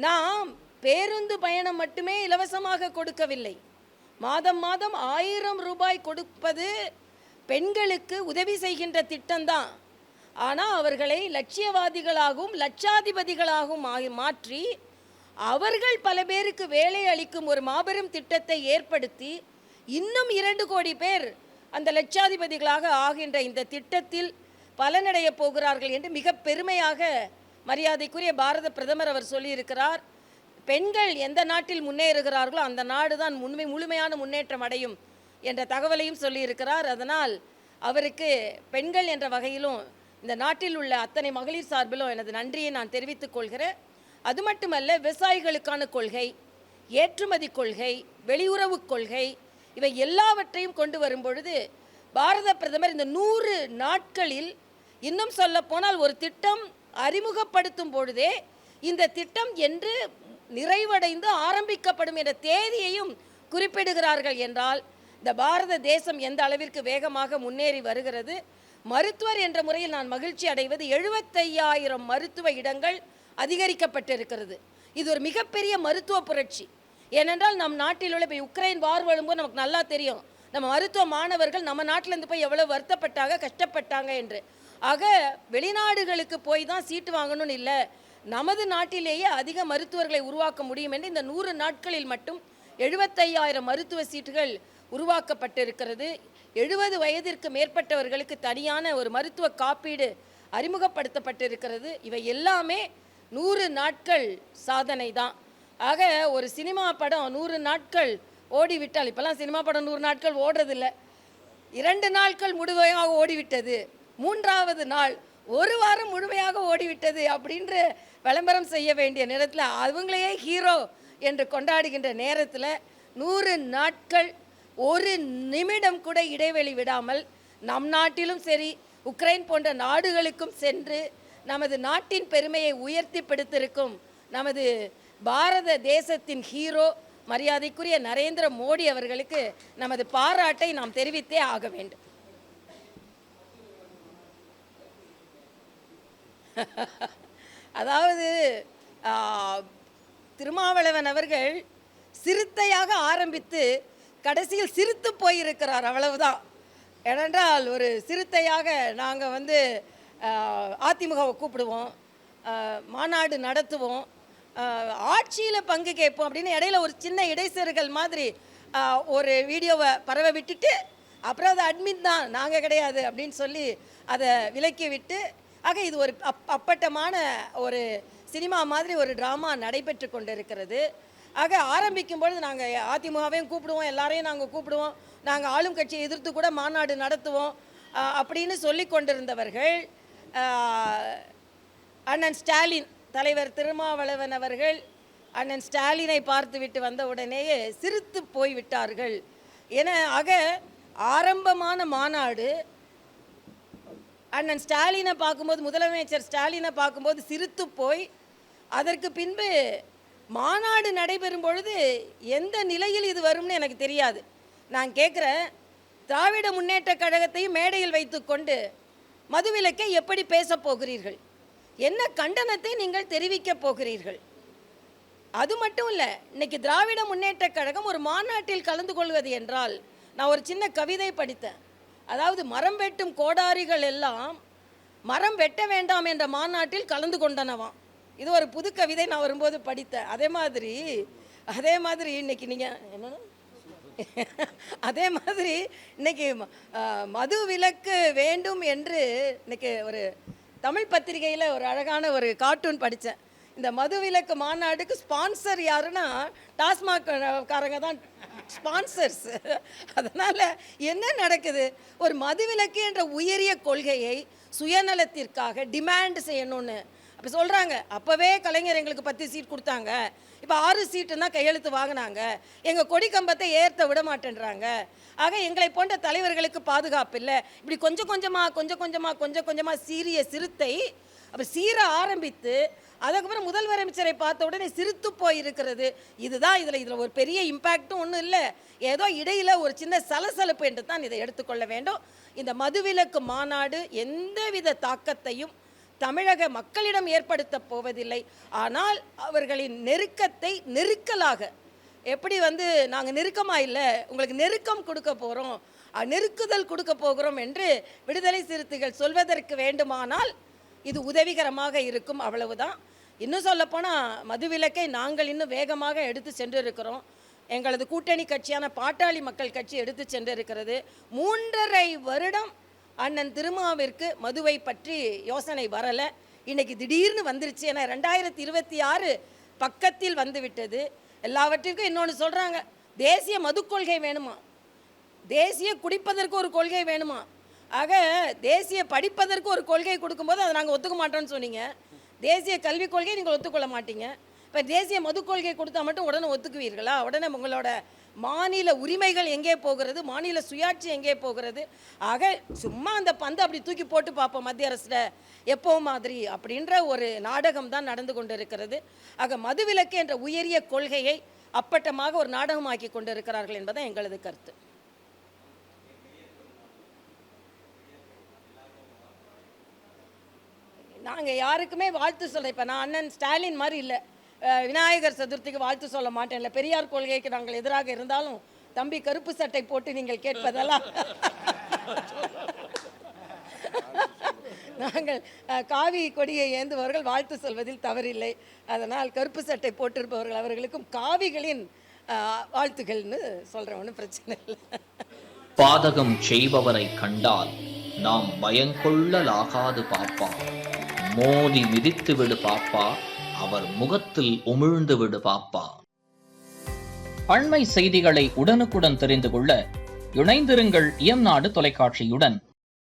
நாம் பேருந்து பயணம் மட்டுமே இலவசமாக கொடுக்கவில்லை. மாதம் மாதம் 1000 ரூபாய் கொடுப்பது பெண்களுக்கு உதவி செய்கின்ற திட்டம்தான். ஆனால் அவர்களை லட்சியவாதிகளாகவும் லட்சாதிபதிகளாகவும் மாற்றி அவர்கள் பல பேருக்கு வேலை அளிக்கும் ஒரு மாபெரும் திட்டத்தை ஏற்படுத்தி இன்னும் 2 கோடி பேர் அந்த லட்சாதிபதிகளாக ஆகின்ற இந்த திட்டத்தில் பலனடைய போகிறார்கள் என்று மிக பெருமையாக மரியாதைக்குரிய பாரத பிரதமர் அவர் சொல்லியிருக்கிறார். பெண்கள் எந்த நாட்டில் முன்னேறுகிறார்களோ அந்த நாடு தான் முழுமையான முன்னேற்றம் அடையும் என்ற தகவலையும் சொல்லியிருக்கிறார். அதனால் அவருக்கு பெண்கள் என்ற வகையிலும் இந்த நாட்டில் உள்ள அத்தனை மகளிர் சார்பிலும் எனது நன்றியை நான் தெரிவித்துக் கொள்கிறேன். அது மட்டுமல்ல, விவசாயிகளுக்கான கொள்கை, ஏற்றுமதி கொள்கை, வெளியுறவு கொள்கை, இவை எல்லாவற்றையும் கொண்டு வரும் பொழுது பாரத பிரதமர் இந்த 100 நாட்களில் இன்னும் சொல்ல போனால் ஒரு திட்டம் அறிமுகப்படுத்தும் பொழுதே இந்த திட்டம் என்று நிறைவடைந்து ஆரம்பிக்கப்படும் என்ற தேதியையும் குறிப்பிடுகிறார்கள் என்றால் இந்த பாரத தேசம் எந்த அளவிற்கு வேகமாக முன்னேறி வருகிறது. மருத்துவர் என்ற முறையில் நான் மகிழ்ச்சி அடைவது 75,000 மருத்துவ இடங்கள் அதிகரிக்கப்பட்டிருக்கிறது. இது ஒரு மிகப்பெரிய மருத்துவ புரட்சி. ஏனென்றால் நம் நாட்டில் உள்ள இப்போ உக்ரைன் வார் வரும்போது நமக்கு நல்லா தெரியும், நம்ம மருத்துவ மாணவர்கள் நம்ம நாட்டிலேருந்து போய் எவ்வளோ வருத்தப்பட்டாங்க, கஷ்டப்பட்டாங்க என்று. ஆக வெளிநாடுகளுக்கு போய் தான் சீட்டு வாங்கணும்னு இல்லை, நமது நாட்டிலேயே அதிக மருத்துவர்களை உருவாக்க முடியும் என்று இந்த 100 நாட்களில் மட்டும் 75,000 மருத்துவ சீட்டுகள் உருவாக்கப்பட்டிருக்கிறது. 70 வயதிற்கு மேற்பட்டவர்களுக்கு தனியான ஒரு மருத்துவ காப்பீடு அறிமுகப்படுத்தப்பட்டிருக்கிறது. இவை எல்லாமே 100 நாட்கள் சாதனை தான். ஆக ஒரு சினிமா படம் 100 நாட்கள் ஓடிவிட்டால், இப்போல்லாம் சினிமா படம் 100 நாட்கள் ஓடுறதில்லை, 2 நாட்கள் முழுமையாக ஓடிவிட்டது, 3வது நாள் 1 வாரம் முழுமையாக ஓடிவிட்டது அப்படின்ற விளம்பரம் செய்ய வேண்டிய நேரத்தில் அவங்களையே ஹீரோ என்று கொண்டாடுகின்ற நேரத்தில் 100 நாட்கள் 1 நிமிடம் கூட இடைவெளி விடாமல் நம் நாட்டிலும் சரி உக்ரைன் போன்ற நாடுகளுக்கும் சென்று நமது நாட்டின் பெருமையை உயர்த்தி பிடித்திருக்கும் நமது பாரத தேசத்தின் ஹீரோ மரியாதைக்குரிய நரேந்திர மோடி அவர்களுக்கு நமது பாராட்டை நாம் தெரிவித்தே ஆக வேண்டும். அதாவது திருமாவளவன் அவர்கள் சிறுத்தையாக ஆரம்பித்து கடைசியில் சிரித்து போயிருக்கிறார், அவ்வளவுதான். ஏனென்றால் ஒரு சிறுத்தையாக நாங்கள் அதிமுகவை கூப்பிடுவோம், மாநாடு நடத்துவோம், ஆட்சியில் பங்கு கேட்போம் அப்படின்னு இடையில ஒரு சின்ன இடைச்செருகல் மாதிரி ஒரு வீடியோவை பரவ விட்டுட்டு அப்புறம் அது அட்மிட் தான், நாங்கள் கிடையாது அப்படின்னு சொல்லி அதை விலக்கி விட்டு, ஆக இது ஒரு அப்பட்டமான ஒரு சினிமா மாதிரி ஒரு ட்ராமா நடைபெற்று கொண்டிருக்கிறது. ஆக ஆரம்பிக்கும் பொழுது நாங்கள் அதிமுகவையும் கூப்பிடுவோம், எல்லாரையும் நாங்கள் கூப்பிடுவோம், நாங்கள் ஆளும் கட்சியை எதிர்த்து கூட மாநாடு நடத்துவோம் அப்படின்னு சொல்லி கொண்டிருந்தவர்கள் அண்ணன் ஸ்டாலின், தலைவர் திருமாவளவன் அவர்கள் அண்ணன் ஸ்டாலினை பார்த்துவிட்டு வந்த உடனேயே சிரித்து போய்விட்டார்கள் என. ஆக ஆரம்பமான மாநாடு அண்ணன் ஸ்டாலினை பார்க்கும்போது, முதலமைச்சர் ஸ்டாலினை பார்க்கும்போது சிரித்து போய், அதற்கு பின்பு மாநாடு நடைபெறும் பொழுது எந்த நிலையில் இது வரும்னு எனக்கு தெரியாது. நான் கேட்குறேன், திராவிட முன்னேற்ற கழகத்தையும் மேடையில் வைத்துக்கொண்டு மதுவிலக்கை எப்படி பேச போகிறீர்கள்? என்ன கண்டனத்தை நீங்கள் தெரிவிக்க போகிறீர்கள்? அது மட்டும் இல்லை, இன்னைக்கு திராவிட முன்னேற்ற கழகம் ஒரு மாநாட்டில் கலந்து கொள்வது என்றால், நான் ஒரு சின்ன கவிதை படித்தேன். அதாவது மரம் வெட்டும் கோடாரிகள் எல்லாம் மரம் வெட்ட வேண்டாம் என்ற மாநாட்டில் கலந்து கொண்டனவாம். இது ஒரு புது கவிதை நான் வரும்போது படித்தேன். அதே மாதிரி இன்னைக்கு நீங்கள் என்னன்னா அதே மாதிரி இன்னைக்கு மது விலக்கு வேண்டும் என்று இன்னைக்கு ஒரு தமிழ் பத்திரிகையில் ஒரு அழகான ஒரு கார்ட்டூன் படித்தேன். இந்த மது விலக்கு மாநாடுக்கு ஸ்பான்சர் யாருன்னா டாஸ்மாக் காரங்க தான் ஸ்பான்சர்ஸ். அதனால் என்ன நடக்குது, ஒரு மதுவிலக்கு என்ற உயரிய கொள்கையை சுயநலத்திற்காக டிமாண்ட் செய்யணும்னு அப்போ சொல்கிறாங்க. அப்போவே கலைஞர் எங்களுக்கு 10 சீட் கொடுத்தாங்க, இப்போ 6 சீட்டுன்னா கையெழுத்து வாங்கினாங்க, எங்கள் கொடி கம்பத்தை ஏற்ற விட மாட்டேன்றாங்க. ஆக எங்களை போன்ற தலைவர்களுக்கு பாதுகாப்பு இல்லை. இப்படி கொஞ்சம் கொஞ்சமாக சீரிய சிறுத்தை அப்போ சீர ஆரம்பித்து அதுக்கப்புறம் முதல்வரமைச்சரை பார்த்த உடனே சிரித்து போயிருக்கிறது. இதுதான் இதில் ஒரு பெரிய இம்பேக்டும் ஒன்றும் இல்லை, ஏதோ இடையில் ஒரு சின்ன சலசலப்பு என்று தான் இதை எடுத்துக்கொள்ள வேண்டும். இந்த மதுவிலக்கு மாநாடு எந்தவித தாக்கத்தையும் தமிழக மக்களிடம் ஏற்படுத்த போவதில்லை. ஆனால் அவர்களின் நெருக்கத்தை நெருக்கலாக, எப்படி நாங்கள் நெருக்கமாக இல்லை, உங்களுக்கு நெருக்கம் கொடுக்க போகிறோம், நெருக்குதல் கொடுக்க போகிறோம் என்று விடுதலை சிறுத்தைகள் சொல்வதற்கு வேண்டுமானால் இது உதவிகரமாக இருக்கும், அவ்வளவுதான். இன்னும் சொல்லப்போனால் மதுவிலக்கை நாங்கள் இன்னும் வேகமாக எடுத்து சென்றிருக்கிறோம். எங்களது கூட்டணி கட்சியான பாட்டாளி மக்கள் கட்சி எடுத்து சென்றிருக்கிறது. 3.5 வருடம் அண்ணன் திருமாவிற்கு மதுவை பற்றி யோசனை வரலை. இன்னைக்கு திடீர்னு வந்துருச்சு. ஏன்னா 2026 பக்கத்தில் வந்துவிட்டது. எல்லாவற்றிற்கும் இன்னொன்று சொல்கிறாங்க, தேசிய மது கொள்கை வேணுமா, தேசிய குடிப்பதற்கு ஒரு கொள்கை வேணுமா. ஆக தேசிய படிப்பதற்கு ஒரு கொள்கை கொடுக்கும்போது அதை நாங்கள் ஒத்துக்க மாட்டோம்னு சொன்னீங்க. தேசிய கல்விக் கொள்கை நீங்கள் ஒத்துக்கொள்ள மாட்டீங்க. இப்போ தேசிய மது கொள்கை கொடுத்தா மட்டும் உடனே ஒத்துக்குவீர்களா? உடனே உங்களோட மாநில உரிமைகள் எங்கே போகிறது, மாநில சுயாட்சி எங்கே போகிறது? ஆக சும்மா அந்த பந்தை அப்படி தூக்கி போட்டு பார்ப்போம் மத்திய அரசில் எப்போ மாதிரி அப்படின்ற ஒரு நாடகம் தான் நடந்து கொண்டு இருக்கிறது. ஆக மதுவிலக்கு என்ற உயரிய கொள்கையை அப்பட்டமாக ஒரு நாடகமாக்கி கொண்டு இருக்கிறார்கள் என்பதை எங்களது கருத்து. நாங்கள் யாருக்குமே வாழ்த்து சொல்ல, இப்போ நான் அண்ணன் ஸ்டாலின் மாதிரி இல்லை, விநாயகர் சதுர்த்திக்கு வாழ்த்து சொல்ல மாட்டேன். இல்லை, பெரியார் கொள்கைக்கு நாங்கள் எதிராக இருந்தாலும் தம்பி கருப்பு சட்டை போட்டு நீங்கள் கேட்பதெல்லாம் நாங்கள் காவி கொடியை ஏந்துபவர்கள் வாழ்த்து சொல்வதில் தவறில்லை. அதனால் கருப்பு சட்டை போட்டிருப்பவர்கள் அவர்களுக்கும் காவிகளின் வாழ்த்துக்கள்னு சொல்கிறேன், ஒன்றும் பிரச்சனை இல்லை. பாதகம் செய்பவரை கண்டால் நாம் பயங்கொள்ளலாகாது பாப்பா, மோதி மிதித்து விடு பாப்பா, அவர் முகத்தில் உமிழ்ந்து விடு பாப்பா. அண்மை செய்திகளை உடனுக்குடன் தெரிந்து கொள்ள இணைந்திருங்கள் இயம்நாடு தொலைக்காட்சியுடன்.